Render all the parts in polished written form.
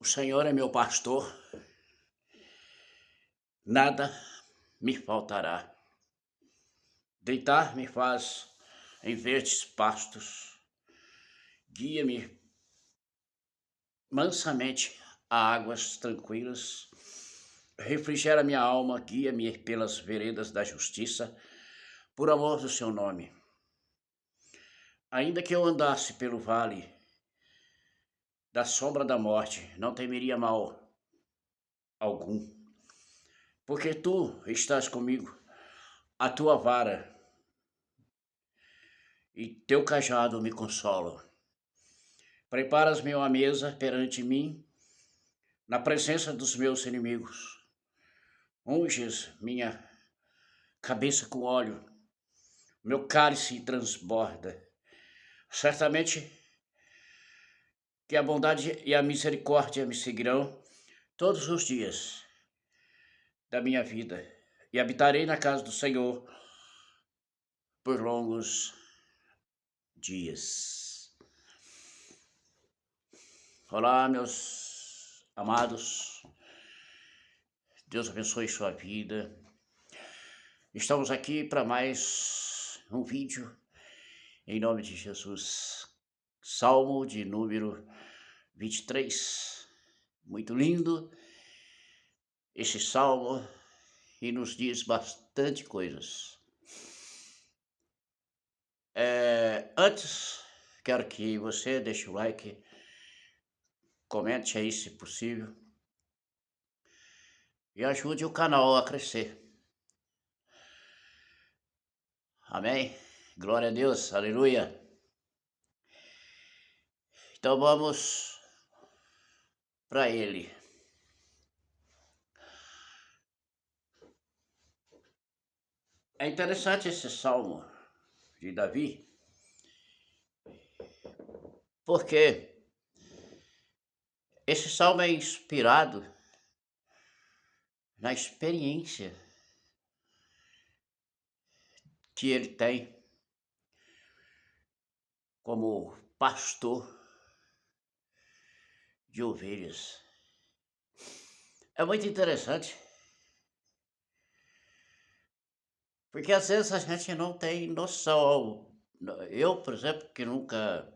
O Senhor é meu pastor, nada me faltará. Deitar-me faz em verdes pastos, guia-me mansamente a águas tranquilas, refrigera minha alma, guia-me pelas veredas da justiça, por amor do seu nome. Ainda que eu andasse pelo vale da sombra da morte, não temeria mal algum, porque tu estás comigo, a tua vara e teu cajado me consolam. Preparas-me uma mesa perante mim, na presença dos meus inimigos. Unges minha cabeça com óleo, meu cálice transborda. Certamente que a bondade e a misericórdia me seguirão todos os dias da minha vida, e habitarei na casa do Senhor por longos dias. Olá, meus amados. Deus abençoe sua vida. Estamos aqui para mais um vídeo, em nome de Jesus. Salmo de número 23. Muito lindo esse salmo e nos diz bastante coisas. Antes, quero que você deixe o like, comente aí se possível e ajude o canal a crescer. Amém? Glória a Deus, aleluia. Então vamos para ele. É interessante esse salmo de Davi, porque esse salmo é inspirado na experiência que ele tem como pastor de ovelhas. É muito interessante, porque às vezes a gente não tem noção. Eu, por exemplo, que nunca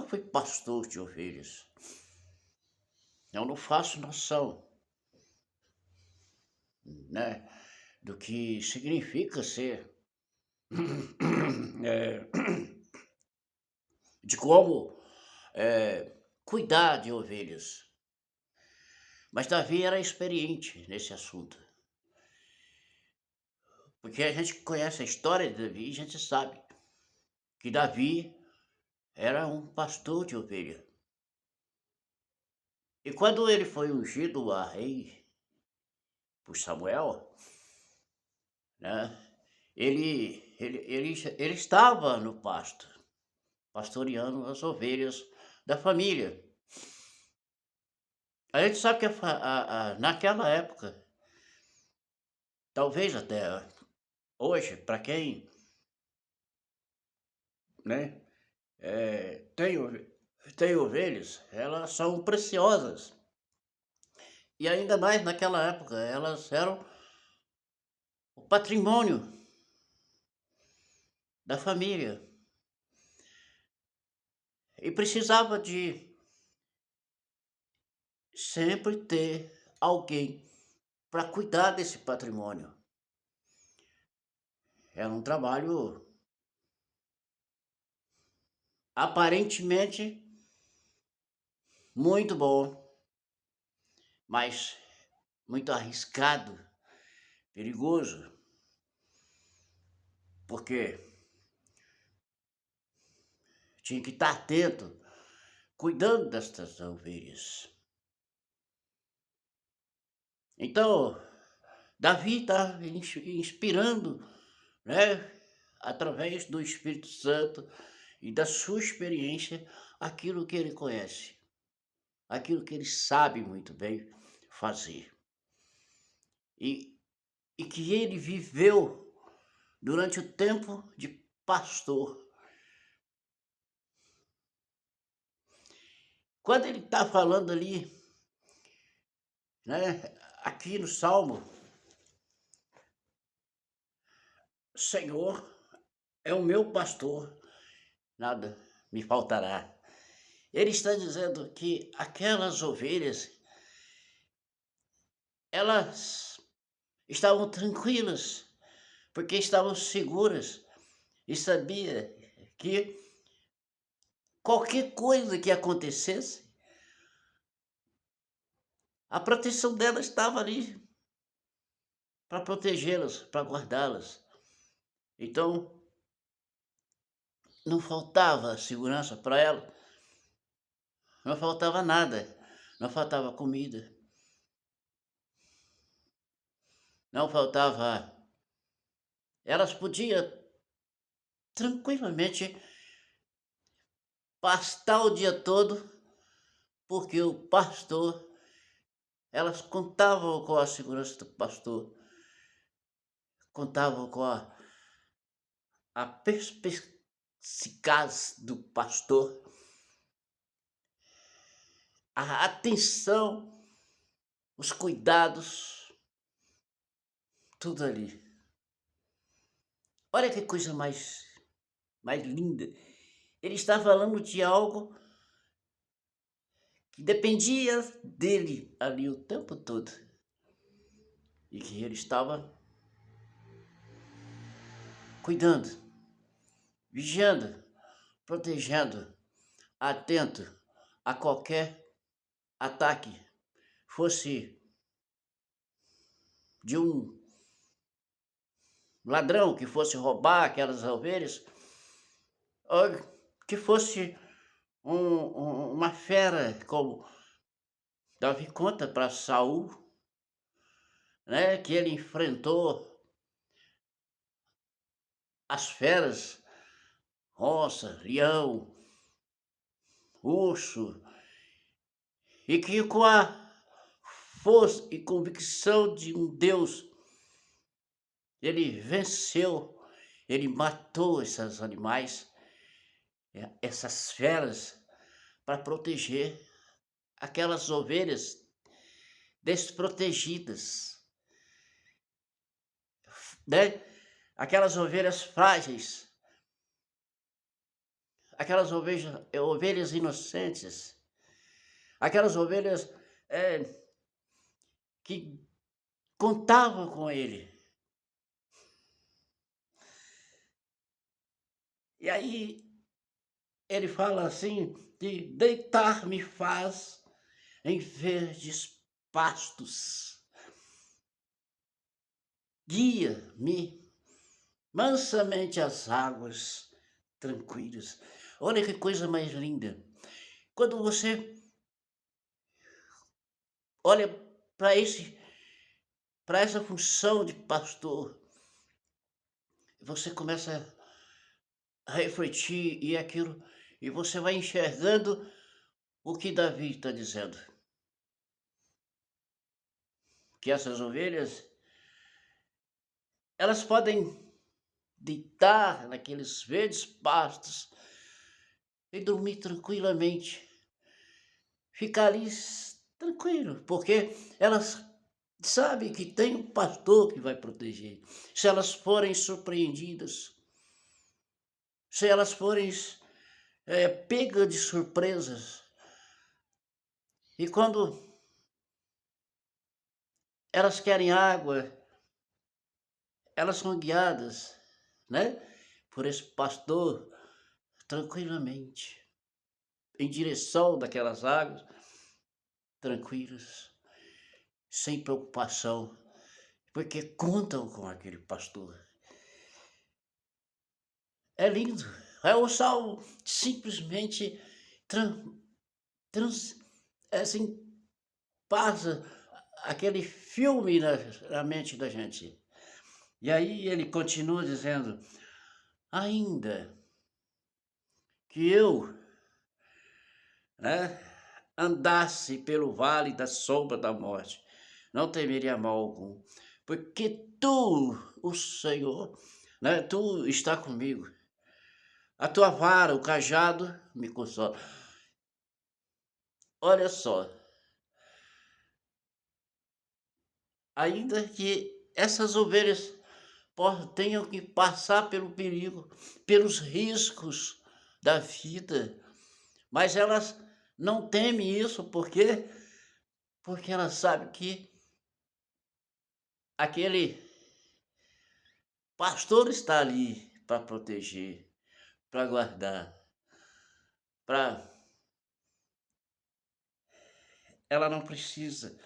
fui pastor de ovelhas, eu não faço noção, né, do que significa ser, é, de como cuidar de ovelhas. Mas Davi era experiente nesse assunto, porque a gente conhece a história de Davi e a gente sabe que Davi era um pastor de ovelha. E quando ele foi ungido a rei por Samuel, né, ele estava no pasto, pastoreando as ovelhas da família. A gente sabe que naquela época, talvez até hoje, para quem, né, tem ovelhas, elas são preciosas. E ainda mais naquela época, elas eram o patrimônio da família. E precisava de sempre ter alguém para cuidar desse patrimônio. Era um trabalho aparentemente muito bom, mas muito arriscado, perigoso, porque tinha que estar atento, cuidando destas ovelhas. Então, Davi está inspirando, né, através do Espírito Santo e da sua experiência, aquilo que ele conhece, aquilo que ele sabe muito bem fazer. E que ele viveu durante o tempo de pastor. Quando ele está falando ali, né, aqui no Salmo, Senhor é o meu pastor, nada me faltará. Ele está dizendo que aquelas ovelhas, elas estavam tranquilas, porque estavam seguras e sabia que qualquer coisa que acontecesse, a proteção delas estava ali para protegê-las, para guardá-las. Então, não faltava segurança para ela, não faltava nada, não faltava comida, não faltava. Elas podiam tranquilamente pastar o dia todo, porque o pastor, elas contavam com a segurança do pastor, contavam com a perspicaz do pastor, a atenção, os cuidados, tudo ali. Olha que coisa mais linda. Ele está falando de algo que dependia dele ali o tempo todo. E que ele estava cuidando, vigiando, protegendo, atento a qualquer ataque, fosse de um ladrão que fosse roubar aquelas ovelhas, ou que fosse uma fera, como Davi conta para Saul, né, que ele enfrentou as feras, onça, leão, urso, e que com a força e convicção de um Deus, ele venceu, ele matou esses animais, essas feras, para proteger aquelas ovelhas desprotegidas, né? Aquelas ovelhas frágeis, aquelas ovelhas inocentes, aquelas ovelhas que contavam com ele. E aí ele fala assim, de deitar-me faz em verdes pastos, guia-me mansamente às águas tranquilas. Olha que coisa mais linda. Quando você olha para essa função de pastor, você começa a refletir e você vai enxergando o que Davi está dizendo. Que essas ovelhas, elas podem deitar naqueles verdes pastos e dormir tranquilamente, ficar ali tranquilo, porque elas sabem que tem um pastor que vai proteger. Se elas forem surpreendidas, se elas forem pegas de surpresas, e quando elas querem água, elas são guiadas, né, por esse pastor tranquilamente, em direção daquelas águas, tranquilas, sem preocupação, porque contam com aquele pastor. É lindo. É o salmo simplesmente assim, passa aquele filme na mente da gente. E aí ele continua dizendo, ainda que eu, né, andasse pelo vale da sombra da morte, não temeria mal algum, porque tu, o Senhor, né, tu está comigo. A tua vara, o cajado me consola. olha só, ainda que essas ovelhas tenham que passar pelo perigo, pelos riscos da vida, mas elas não temem isso, porque elas sabem que aquele pastor está ali para proteger, para guardar, para ela não precisa,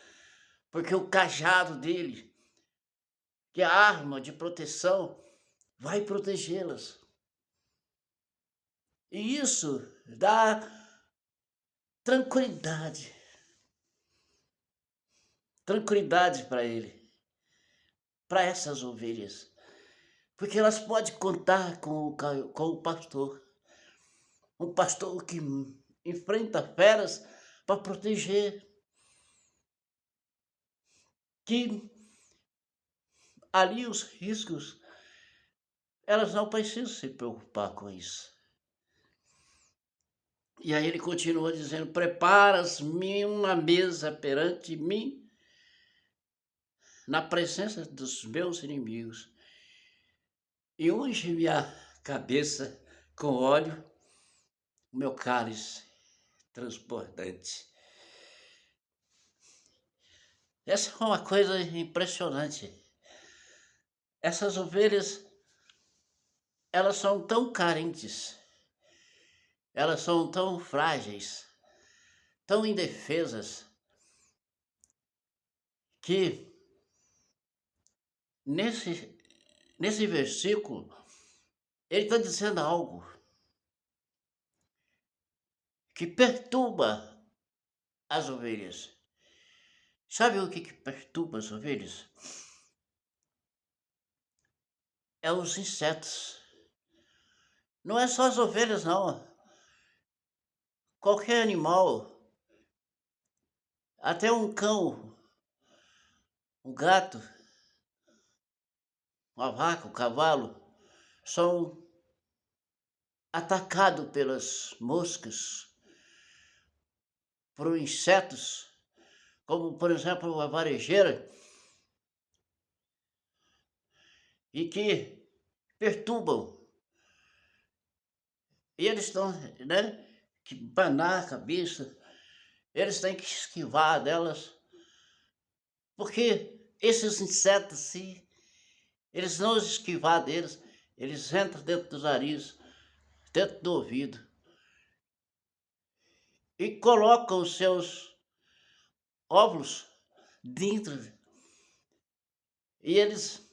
porque o cajado dele, que é a arma de proteção, vai protegê-las. E isso dá tranquilidade, tranquilidade para ele, para essas ovelhas, porque elas podem contar com o pastor, um pastor que enfrenta feras para proteger, que ali os riscos, elas não precisam se preocupar com isso. E aí ele continua dizendo: preparas-me uma mesa perante mim, na presença dos meus inimigos, e unge minha cabeça com óleo, o meu cálice transbordante. Essa é uma coisa impressionante. Essas ovelhas, elas são tão carentes, elas são tão frágeis, tão indefesas, que nesse versículo ele está dizendo algo que perturba as ovelhas. Sabe o que perturba as ovelhas? É os insetos. Não é só as ovelhas, não. Qualquer animal, até um cão, um gato, uma vaca, um cavalo, são atacados pelas moscas, por insetos, como por exemplo a varejeira, e que perturbam. E eles estão, né, que banar a cabeça, eles têm que esquivar delas, porque esses insetos, se eles não esquivar deles, eles entram dentro do nariz, dentro do ouvido, e colocam os seus óvulos dentro, e eles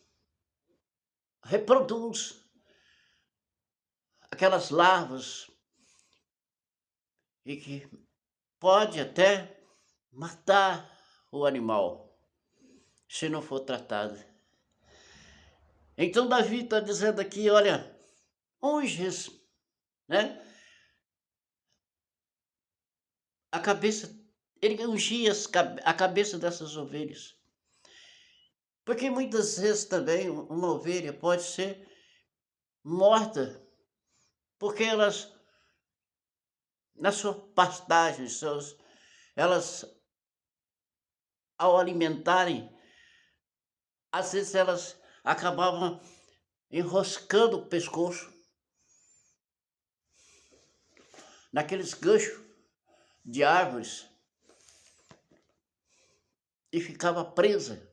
reproduzem aquelas larvas, e que pode até matar o animal, se não for tratado. Então Davi está dizendo aqui, olha, unges, né? A cabeça, ele ungia a cabeça dessas ovelhas. Porque muitas vezes também uma ovelha pode ser morta, porque elas, na sua pastagem, elas, ao alimentarem, às vezes elas acabavam enroscando o pescoço naqueles ganchos de árvores e ficava presa,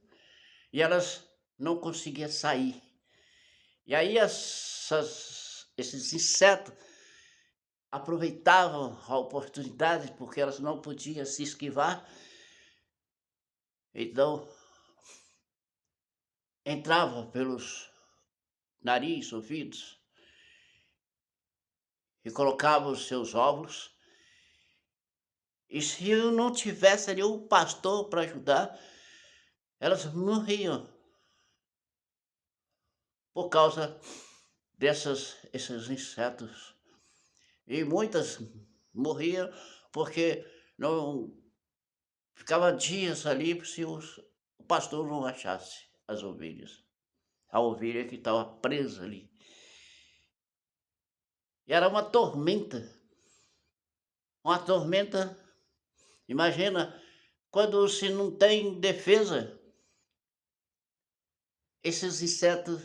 e elas não conseguiam sair. E aí esses insetos aproveitavam a oportunidade, porque elas não podiam se esquivar, então entrava pelos nariz, ouvidos, e colocava os seus óvulos. E se eu não tivesse ali um pastor para ajudar, elas morriam por causa esses insetos. E muitas morriam porque não ficava dias ali se o pastor não achasse as ovelhas. A ovelha que estava presa ali. E era uma tormenta Imagina quando se não tem defesa, esses insetos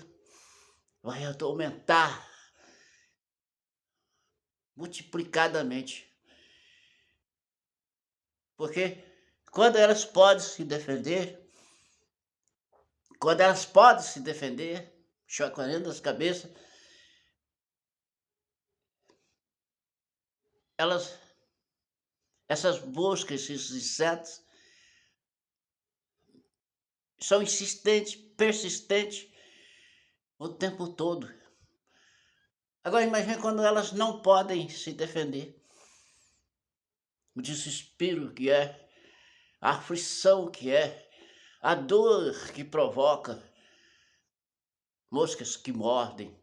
vão aumentar multiplicadamente. Porque quando elas podem se defender, chacoalhando as cabeças, essas moscas, esses insetos, são insistentes, persistentes o tempo todo. Agora imagine quando elas não podem se defender. O desespero que é, a aflição que é, a dor que provoca, moscas que mordem.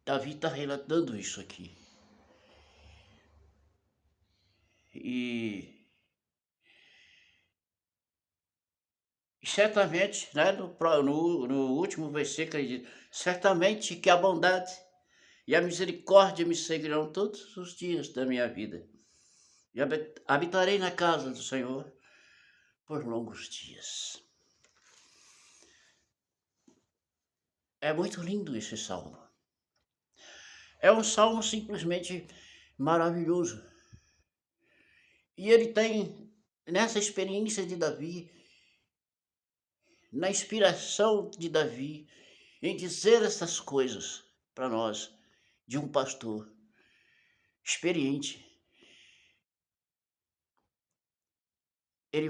Davi está relatando isso aqui. E certamente, né, no último versículo, ele diz: certamente que a bondade e a misericórdia me seguirão todos os dias da minha vida. E habitarei na casa do Senhor por longos dias. É muito lindo esse salmo. É um salmo simplesmente maravilhoso. E ele tem, nessa experiência de Davi, na inspiração de Davi, em dizer essas coisas para nós, de um pastor experiente. Ele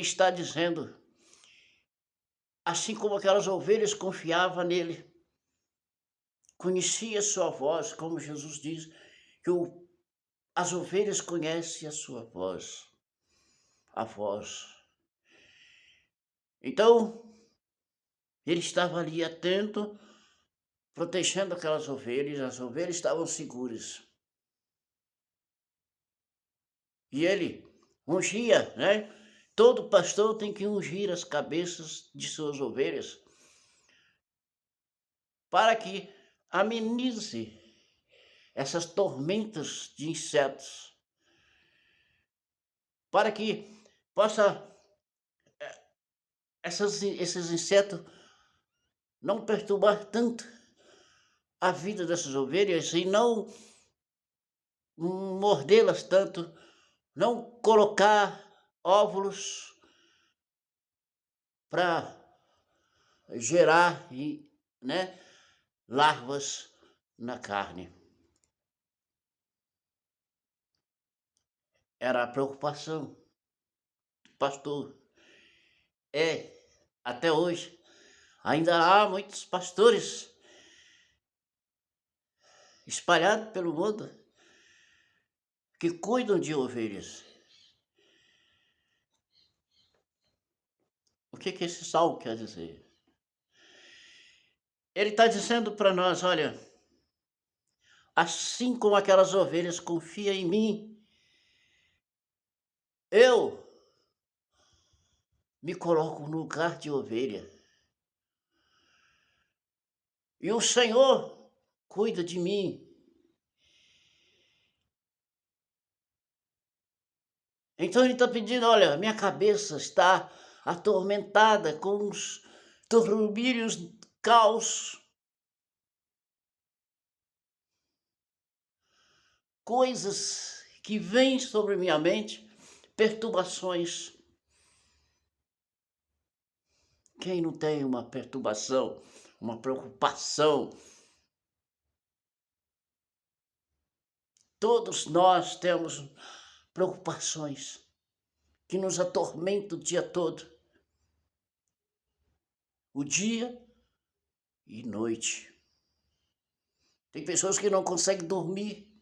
está dizendo, assim como aquelas ovelhas confiavam nele, conhecia sua voz, como Jesus diz, que as ovelhas conhecem a sua voz, a voz. Então, ele estava ali atento, protegendo aquelas ovelhas, as ovelhas estavam seguras. E ele ungia, né? Todo pastor tem que ungir as cabeças de suas ovelhas para que amenize essas tormentas de insetos, para que possa esses insetos não perturbar tanto a vida dessas ovelhas e não mordê-las tanto, não colocar óvulos para gerar né, larvas na carne. Era a preocupação do pastor. Até hoje, ainda há muitos pastores espalhados pelo mundo que cuidam de ovelhas. O que esse salmo quer dizer? Ele está dizendo para nós, olha, assim como aquelas ovelhas confiam em mim, eu me coloco no lugar de ovelha. E o Senhor cuida de mim. Então ele está pedindo, olha, minha cabeça está atormentada com os turbilhões, caos, coisas que vêm sobre minha mente, perturbações. Quem não tem uma perturbação, uma preocupação? Todos nós temos preocupações que nos atormentam o dia todo, o dia e noite. Tem pessoas que não conseguem dormir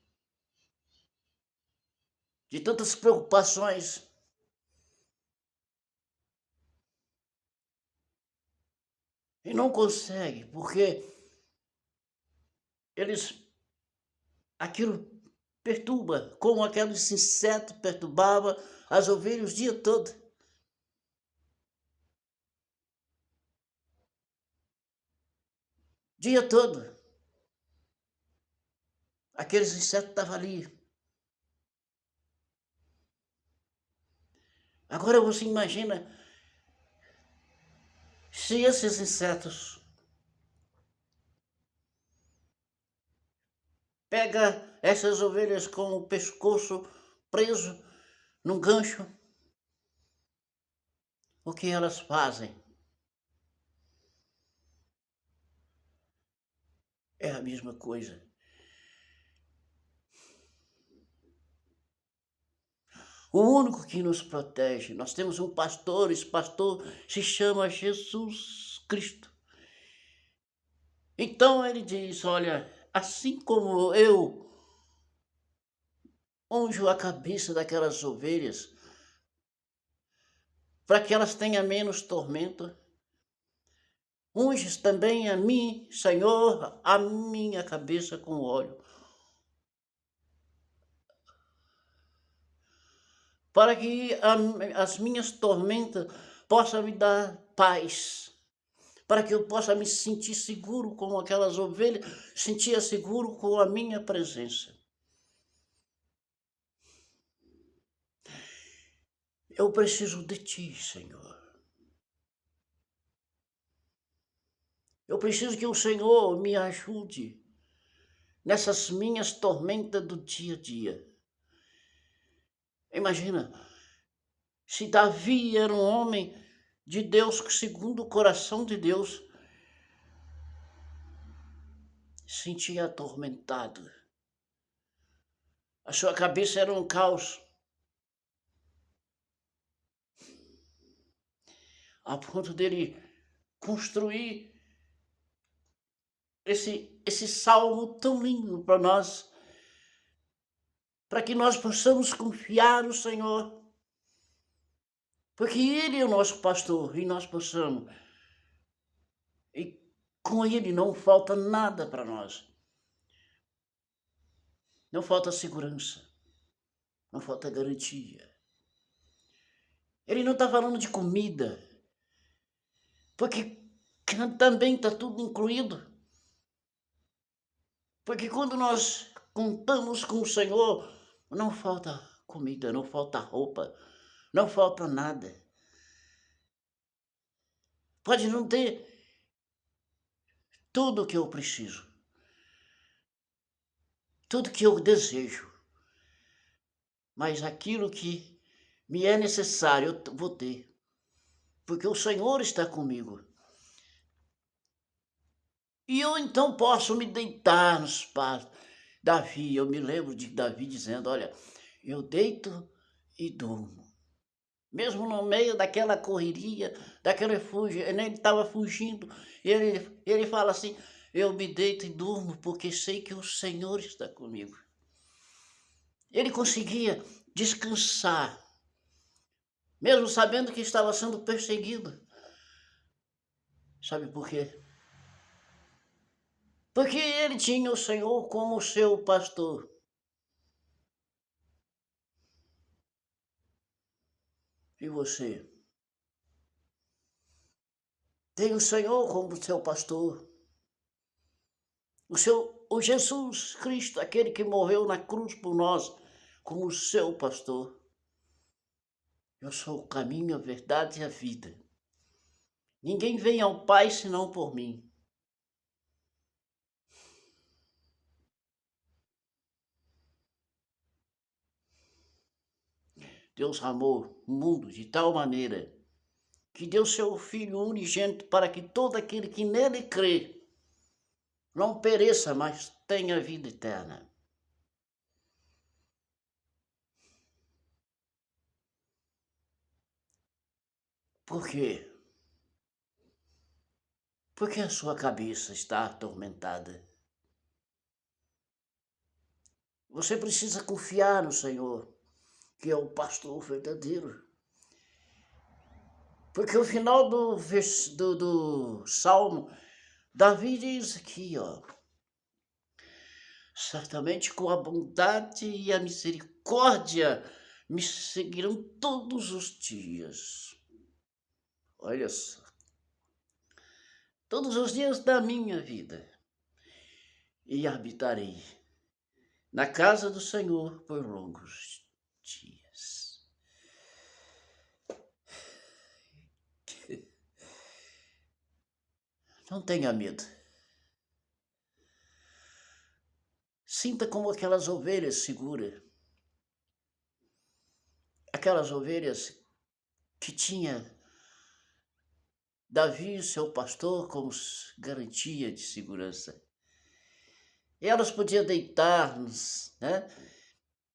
de tantas preocupações. E não conseguem, porque aquilo perturba, como aqueles insetos perturbavam as ovelhas o dia todo. Dia todo. aqueles insetos estavam ali. Agora você imagina se esses insetos pegam essas ovelhas com o pescoço preso num gancho, o que elas fazem? É a mesma coisa. O único que nos protege, nós temos um pastor, esse pastor se chama Jesus Cristo. Então ele diz, olha, assim como eu unjo a cabeça daquelas ovelhas, para que elas tenham menos tormento, unges também a mim, Senhor, a minha cabeça com óleo, para que as minhas tormentas possam me dar paz, para que eu possa me sentir seguro como aquelas ovelhas, sentir seguro com a minha presença. Eu preciso de ti, Senhor. Eu preciso que o Senhor me ajude nessas minhas tormentas do dia a dia. Imagina, se Davi era um homem de Deus, segundo o coração de Deus, sentia atormentado. A sua cabeça era um caos, a ponto dele construir esse salmo tão lindo para nós, para que nós possamos confiar no Senhor, porque Ele é o nosso pastor e nós possamos. E com Ele não falta nada para nós. Não falta segurança, não falta garantia. Ele não está falando de comida, porque também está tudo incluído. Porque quando nós contamos com o Senhor, não falta comida, não falta roupa, não falta nada. Pode não ter tudo o que eu preciso, tudo que eu desejo, mas aquilo que me é necessário eu vou ter, porque o Senhor está comigo. E eu então posso me deitar nos pastos. Davi, eu me lembro de Davi dizendo, olha, eu deito e durmo. Mesmo no meio daquela correria, daquele refúgio, ele estava fugindo, ele fala assim, eu me deito e durmo porque sei que o Senhor está comigo. Ele conseguia descansar, mesmo sabendo que estava sendo perseguido. Sabe por quê? Porque ele tinha o Senhor como seu pastor. E você? Tem o Senhor como seu pastor. O Jesus Cristo, aquele que morreu na cruz por nós, como seu pastor. Eu sou o caminho, a verdade e a vida. Ninguém vem ao Pai senão por mim. Deus amou o mundo de tal maneira que deu seu Filho unigênito para que todo aquele que nele crê não pereça, mas tenha vida eterna. Por quê? Porque a sua cabeça está atormentada. Você precisa confiar no Senhor, que é o pastor verdadeiro. Porque o final do Salmo, Davi diz aqui, ó, certamente com a bondade e a misericórdia me seguirão todos os dias. Olha só. Todos os dias da minha vida. E habitarei na casa do Senhor por longos dias. Não tenha medo. Sinta como aquelas ovelhas seguras. Aquelas ovelhas que tinha Davi, seu pastor, como garantia de segurança. E elas podiam deitar, né,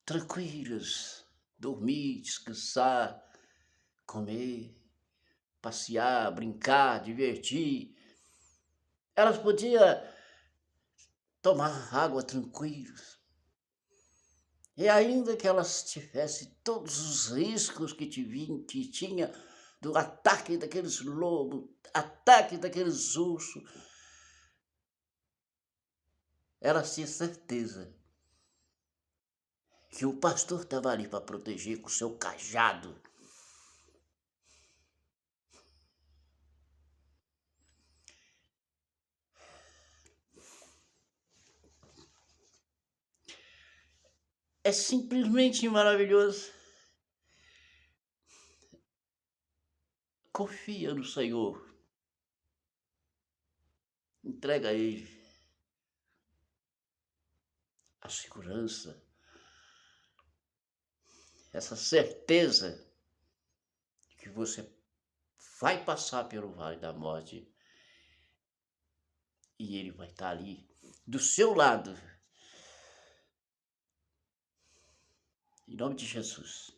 tranquilas, dormir, descansar, comer, passear, brincar, divertir. Elas podiam tomar água tranquilas. E ainda que elas tivessem todos os riscos que tinha do ataque daqueles lobos, ataque daqueles ursos, elas tinham certeza que o pastor estava ali para proteger com o seu cajado. É simplesmente maravilhoso. Confia no Senhor. Entrega a Ele a segurança, essa certeza de que você vai passar pelo vale da morte e Ele vai estar ali do seu lado. Em nome de Jesus.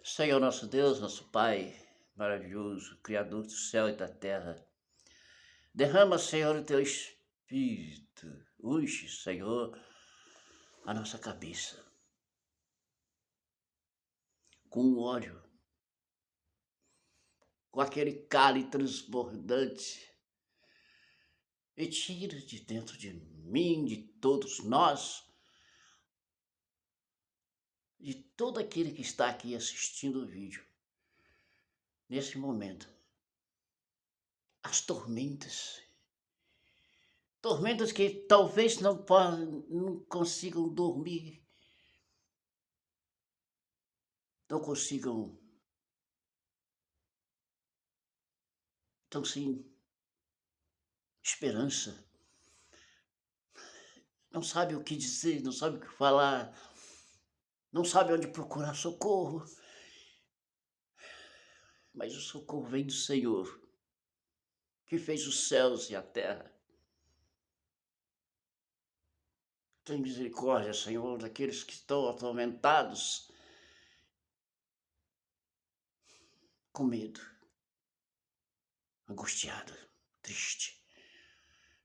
Senhor nosso Deus, nosso Pai maravilhoso, Criador do céu e da terra, derrama, Senhor, o Teu Espírito. Unge, Senhor, a nossa cabeça com óleo, com aquele cálice transbordante, e tira de dentro de mim, de todos nós, de todo aquele que está aqui assistindo o vídeo, nesse momento, as tormentas que talvez não consigam dormir, não consigam, estão sem esperança, não sabe o que dizer, não sabe o que falar, não sabe onde procurar socorro, mas o socorro vem do Senhor, que fez os céus e a terra. Tem misericórdia, Senhor, daqueles que estão atormentados, com medo, angustiado, triste,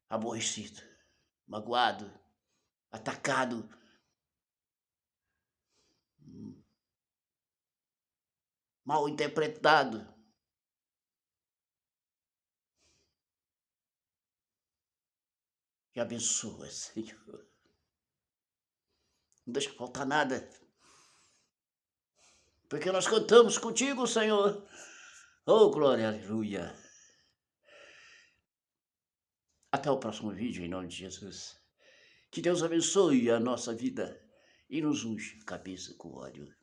aborrecido, magoado, atacado, mal interpretado. E abençoa, Senhor. Não deixa faltar nada. Porque nós contamos contigo, Senhor. Oh, glória, aleluia. Até o próximo vídeo, em nome de Jesus. Que Deus abençoe a nossa vida e nos unge a cabeça com óleo.